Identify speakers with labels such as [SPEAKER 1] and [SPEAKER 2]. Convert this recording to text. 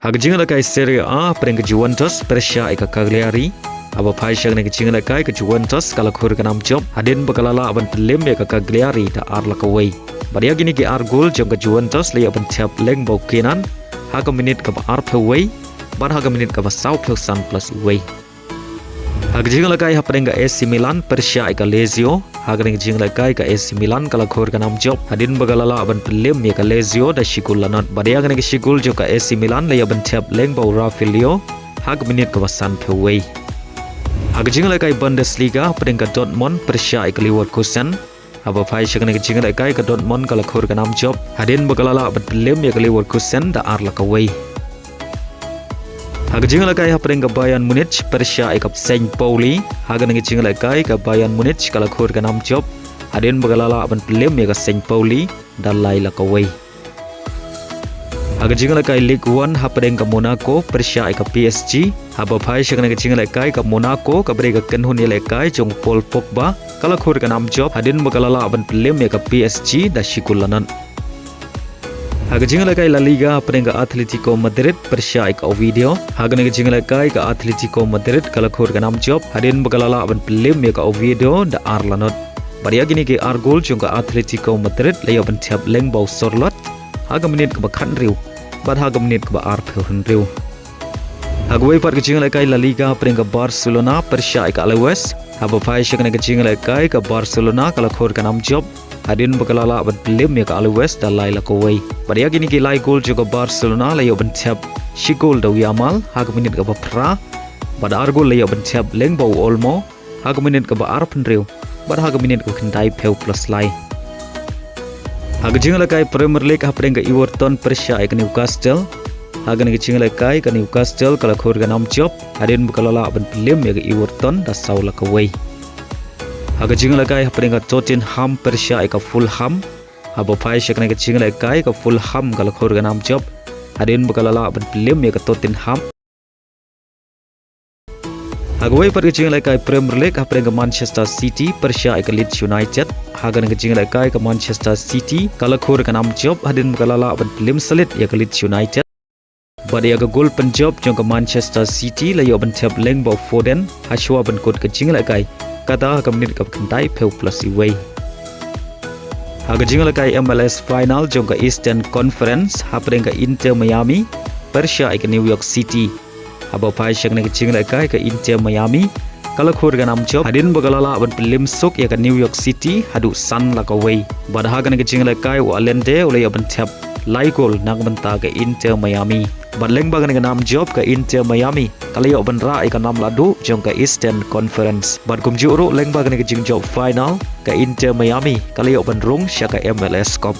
[SPEAKER 1] Ialehkai Serie A pereng ke Juventus Persia ika Cagliari aba pai syang ne ke Ialehkai ke Juventus kala khur ke nam job hadin bakalala aban pelim ya ke Cagliari da ar lakawai badia gini ke ar gol jong ke Juventus le aban Thep leng bau Kynhun ha ke minit ke ar phewai bar ha ke minit ke sau pheusan plus iwai ha ke Ialehkai ha pereng ke AC Milan Persia ika Lazio ha ke Ialehkai ke AC Milan kala khur ke nam job hadin bakalala aban pelim ya ke Lazio da shigul lanot badia gini ke shigul jo ke AC Milan le aban Thep leng bau Rafaelio ha ke minit ke san phewai Ialehkai Bundesliga peringkat Dortmund Persia ika Leverkusen aba pai syang ne ke Ialehkai ke Dortmund kala khur ke nam job hadin bakalala aban pelim ya ke Leverkusen da ar lakawai Ialehkai peringkat Bayern Munich Persia ika St. Pauli Ialehkai ke Bayern Munich kala khur ke nam job hadin bakalala aban pelim ya ke St. Pauli da lai lakawai Ialehkai League 1 peringkat Monaco Persia ika PSG aba pai syang ne ke Ialehkai ke Monaco ke beri ke Kynhun Ialehkai jong Paul Pogba kala khur ke nam job hadin bakalala aban pelim ya ke PSG da shikulanan Ialehkai La Liga peringkat Atletico Madrid Persia ika Ovidio Ialehkai ke Atletico Madrid kala khur ke nam job hadin bakalala aban pelim ya ke Ovidio da ar lanot badia gini ke ar gol jong ke Atletico Madrid le aban Thep leng bau Sorlot haga menit ke bakhan riu bad haga menit ke ba ar pheuhan riu Hagway par ke Ialehkai La Liga peringkat Barcelona Persia ika Alaves aba pai syang ne ke Ialehkai ke Barcelona kala khur ke nam job hadin bakalala aban pelim ya ke Alaves da lai lakawai badia gini ke lai gol juga Barcelona le aban Thep shigol da Yamal haga menit ke ba pra bad ar gol le aban Thep leng bau Olmo haga menit ke ba ar phen riu bad haga menit ke khandai pheu plus lai Ialehkai Premier League peringkat Everton Persia ika Newcastle Ialehkai ke Newcastle kala khur ke nam job hadin bakalala aban pelim ya ke Everton da sau lakawai Ialehkai peringkat Tottenham Persia ika Fulham aba pai syang ne ke Ialehkai ke Fulham kala khur ke nam job hadin bakalala aban pelim ya ke Tottenham Hagway par ke Ialehkai Premier League peringkat Manchester City Persia ika Leeds United Ialehkai ke Manchester City kala khur ke nam job hadin bakalala aban pelim salit ya ke Leeds United badia ke gol Pynjop jong ke Manchester City le aban Thep leng bau Foden haswa ban kod ke Ialehkai kata ke menit ke khandai pheu plus iwai Ialehkai MLS final jong ke Eastern Conference peringkat Inter Miami Persia ika New York City aba pai syang ne ke Ialehkai ke Inter Miami kala khur ke nam job hadin bakalala aban pelim sok ya ke New York City hadu san lakawai bad haga ne ke Ialehkai wa lende ole aban Thep lai gol nang benta ke Inter Miami bad leng bagan ke nam job ke Inter Miami kala yo ban ra ika nam ladu jong ke Eastern Conference bad kum juru leng bagan ke jing job final ke Inter Miami kala yo ban rung sya ke MLS Cup